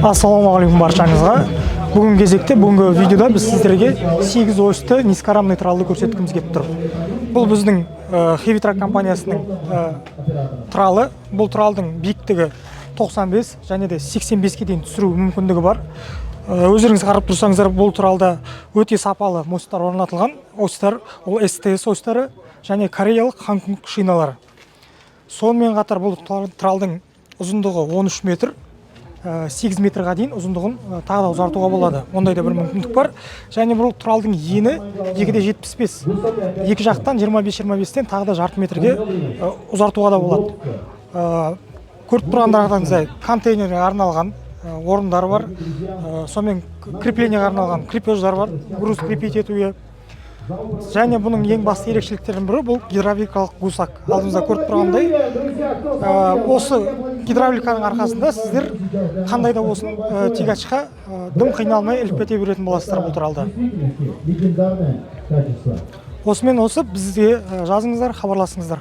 Ассалаумағалейкум баршаңызға. Бүгінгі кезекте бүгінгі видеода біз сіздерге 8 осьті низкорамный тралды көрсеткіміз келіп тұр. Бұл біздің Heavy Truck компаниясының тралы. Бұл тралдың биіктігі 95 және де 85-ке дейін түсіру мүмкіндігі бар. Өздеріңіз қарап тұрсаңыздар, бұл тралда өте сапалы мосттар орнатылған. Осьтар ол СТС осьтары және кореялық Ханкунг шиналары. Сонымен қатар бұл тралдың ұзындығы 13 метр. 8 метрға дейін ұзындығын тағы да ұзартуға болады. Ондай да бір мүмкіндік бар. Және бұл тралдың ені 2,75. Екі жақтан 25-25-тен тағы да жарты метрге ұзартуға да болады. Көріп тұрғандарыңыздай контейнерге арналған орындар бар. Сонымен креплениеге арналған крепеждар бар. Груз крепить етуге. Және бұның ең басты ерекшеліктерінің бірі бұл гидравликалық гусак. Алдымызда көріп тұрғандай, осы гидравликаның арқасында сіздер қандай да болсын тягачқа дым қиналмай іліп кете беретін боласыздар бұл тралда. Осымен осы бізге жазыңыздар, хабарласыңыздар.